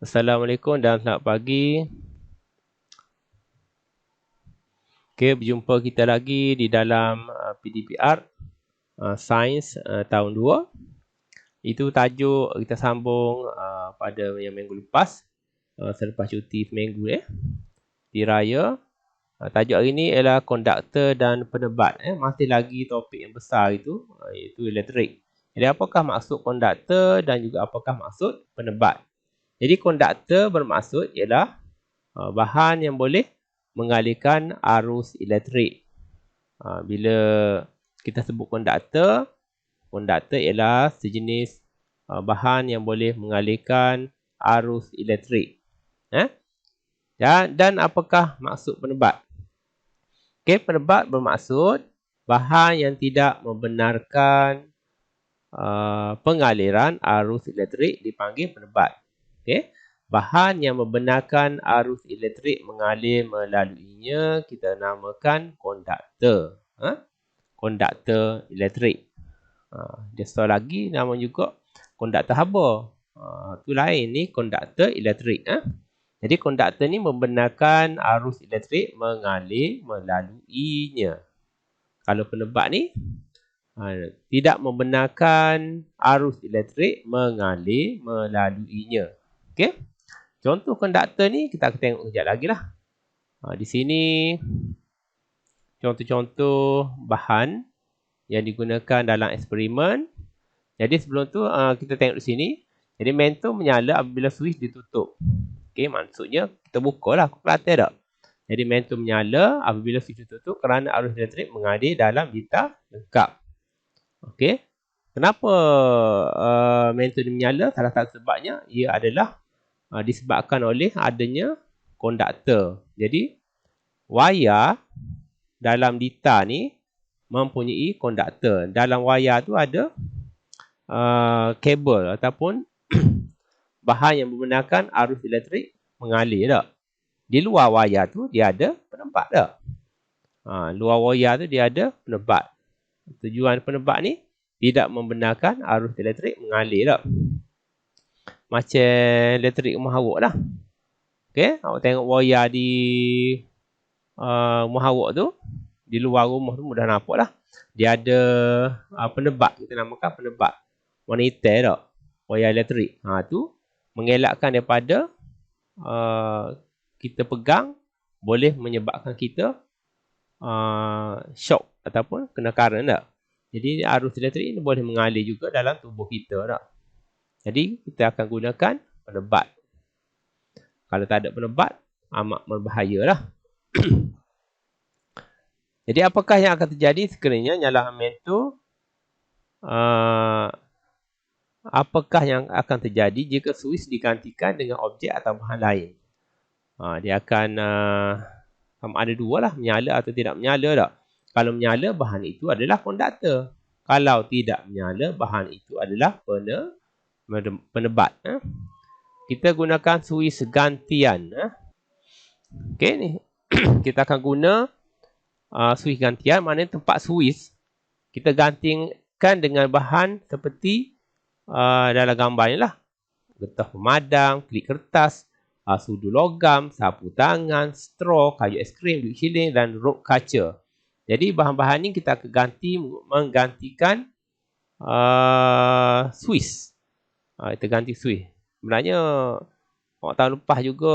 Assalamualaikum dan selamat pagi. Okey, berjumpa kita lagi di dalam PDPR Sains tahun 2. Itu tajuk kita sambung pada yang minggu lepas, selepas cuti seminggu di raya. Tajuk hari ini ialah konduktor dan penebat. Masih lagi topik yang besar itu, iaitu elektrik. Jadi apakah maksud konduktor dan juga apakah maksud penebat? Jadi konduktor bermaksud ialah bahan yang boleh mengalihkan arus elektrik. Bila kita sebut konduktor ialah sejenis bahan yang boleh mengalihkan arus elektrik. Dan apakah maksud penebat? Okey, penebat bermaksud bahan yang tidak membenarkan pengaliran arus elektrik dipanggil penebat. Okey. Bahan yang membenarkan arus elektrik mengalir melaluinya kita namakan konduktor. Konduktor elektrik. Dia soal lagi nama juga konduktor haba. Tu lain ni konduktor elektrik. Jadi konduktor ni membenarkan arus elektrik mengalir melaluinya. Kalau penebat ni tidak membenarkan arus elektrik mengalir melaluinya. Okey. Contoh konduktor ni kita akan tengok sekejap lagi lah. Di sini contoh-contoh bahan yang digunakan dalam eksperimen. Jadi sebelum tu kita tengok di sini. Jadi mentor menyala apabila switch ditutup. Okey, maksudnya kita bukalah kalkulator tak. Jadi mentor menyala apabila switch ditutup kerana arus elektrik mengalir dalam bintang lengkap. Okey. Kenapa mentor menyala? Salah satu sebabnya ia adalah disebabkan oleh adanya konduktor. Jadi wayar dalam dita ni mempunyai konduktor. Dalam wayar tu ada kabel ataupun bahan yang membenarkan arus elektrik mengalir tak. Di luar wayar tu dia ada penebat tak. Luar wayar tu dia ada penebat. Tujuan penebat ni tidak membenarkan arus elektrik mengalir tak. Macam elektrik rumah awak lah. Okey, awak tengok wayar di rumah awak tu, di luar rumah tu mudah nampak lah. Dia ada penebat, kita namakan penebat warna hitam tak, wayar elektrik. Tu mengelakkan daripada kita pegang boleh menyebabkan kita shock ataupun kena current tak. Jadi arus elektrik ni boleh mengalir juga dalam tubuh kita tak. Jadi kita akan gunakan penebat. Kalau tak ada penebat, amat berbahaya lah. Jadi apakah yang akan terjadi sekiranya nyalakan mentor? Apakah yang akan terjadi jika switch digantikan dengan objek atau bahan lain? Dia akan sama ada dua lah, menyala atau tidak menyala tak. Kalau menyala, bahan itu adalah konduktor. Kalau tidak menyala, bahan itu adalah penebat. Kita gunakan switch gantian. Okey ni. Kita akan guna switch gantian, maknanya tempat switch kita gantikan dengan bahan seperti dalam gambar ni lah. Getah pemadam, klip kertas, sudu logam, sapu tangan, straw, kayu aiskrim, duit shilling dan rope kaca. Jadi bahan-bahan ni kita akan menggantikan switch. Kita ganti switch. Sebenarnya tahun lepas juga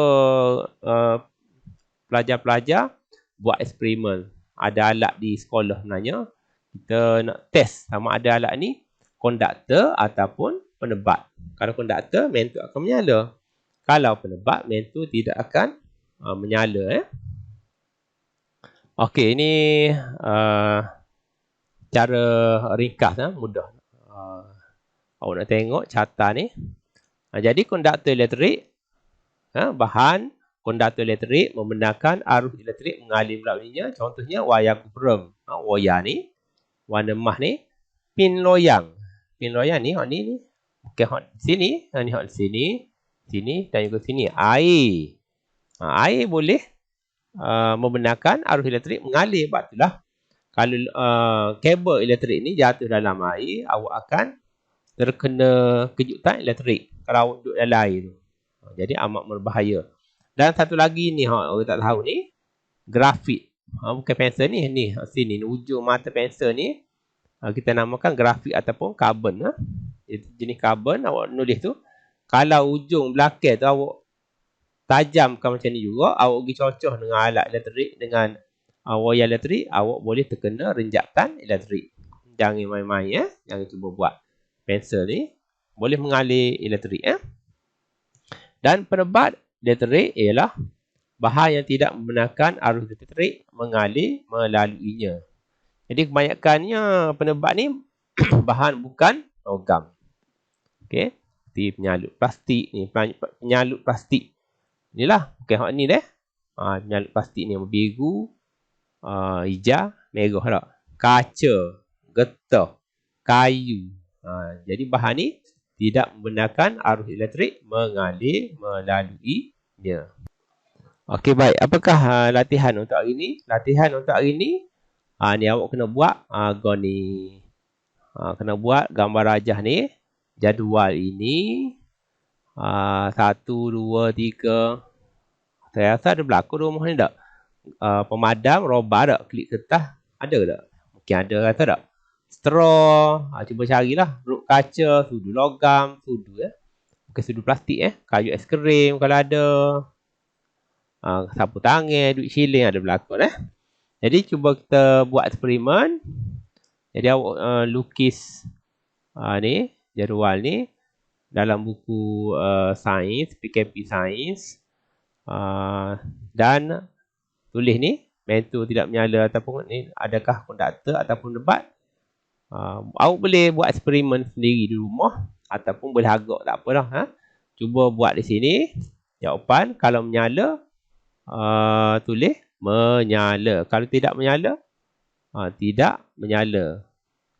pelajar-pelajar buat eksperimen. Ada alat di sekolah sebenarnya. Kita nak test sama ada alat ni konduktor ataupun penebat. Kalau konduktor, mentor akan menyala. Kalau penebat, mentor tidak akan menyala. Okey, ini cara ringkas, mudah. Awak nak tengok carta ni. Jadi konduktor elektrik, bahan konduktor elektrik membenarkan arus elektrik mengalir melaluinya. Contohnya wayar gubrum. Wayar ni, warna emas ni, pin loyang. Pin loyang ni, ni. Okey, sini, ni sini dan juga sini. Air. Air boleh membenarkan arus elektrik mengalir. Sebab itulah kalau kabel elektrik ni jatuh dalam air, awak akan terkena kejutan elektrik kalau awak duduk dalam air tu. Jadi amat berbahaya. Dan satu lagi ni, orang tak tahu ni, grafit. Bukan pensel ni, sini ni ujung mata pensel ni, kita namakan grafit ataupun karbon. Jenis karbon awak nulis tu. Kalau ujung belakang tu awak tajamkan macam ni juga, awak pergi cocok dengan alat elektrik, dengan wayar elektrik, awak boleh terkena renjatan elektrik. Jangan main-main, jangan cuba buat pensel ni, boleh mengalir elektrik. Dan penebat elektrik ialah bahan yang tidak membenarkan arus elektrik mengalir melaluinya. Jadi kebanyakannya penebat ni bahan bukan logam. Okey, seperti penyalut plastik ni, penyalut plastik. Inilah, bukan hak ni deh. Penyalut plastik ni biru, hijau, merah tak. Kaca, getah, kayu. Jadi bahan ni tidak membenarkan arus elektrik mengalir melaluinya. Okey, baik. Apakah latihan untuk hari ini? Latihan untuk hari ini, ni awak kena buat ni. Kena buat gambar rajah ni. Jadual ini. 1, 2, 3. Saya rasa ada berlaku rumah ni tak? Pemadam, roba tak? Klik kertas. Ada tak? Mungkin ada, rasa tak? Straw. Cuba carilah. Ruk kaca, sudu logam, sudu bukan sudu plastik kayu es krim kalau ada. Sapu tangan, duit shilling ada berlaku Jadi cuba kita buat eksperimen. Jadi awak lukis ni, jadual ni dalam buku sains, PKP sains. Dan tulis ni, mentor tidak menyala ataupun ni adakah konduktor ataupun debat. Awak boleh buat eksperimen sendiri di rumah ataupun boleh agak, tak apa dah. Cuba buat di sini. Jawapan kalau menyala, tulis menyala. Kalau tidak menyala, tidak menyala.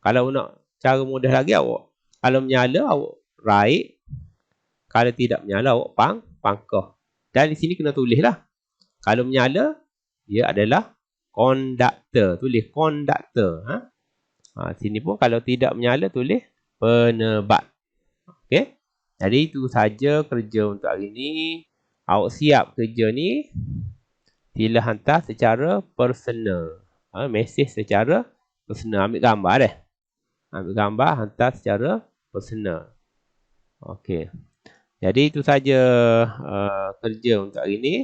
Kalau nak cara mudah lagi, awak kalau menyala awak raih, kalau tidak menyala awak pangkah. Dan di sini kena tulis lah. Kalau menyala, dia adalah konduktor. Tulis konduktor. Sini pun kalau tidak menyala, tulis penebat. Okey. Jadi itu saja kerja untuk hari ini. Awak siap kerja ni, sila hantar secara personal. Mesej secara personal. Ambil gambar deh. Ambil gambar, hantar secara personal. Okey. Jadi itu saja kerja untuk hari ini.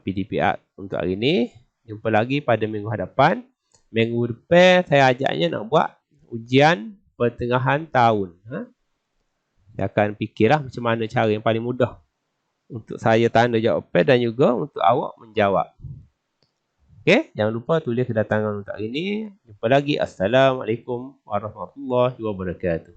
PDP Art untuk hari ini. Jumpa lagi pada minggu hadapan. Minggu depan saya ajaknya nak buat ujian pertengahan tahun. Saya akan fikirlah macam mana cara yang paling mudah untuk saya tanda jawapan dan juga untuk awak menjawab. Okey, jangan lupa tulis kedatangan untuk hari ini. Jumpa lagi. Assalamualaikum warahmatullahi wabarakatuh.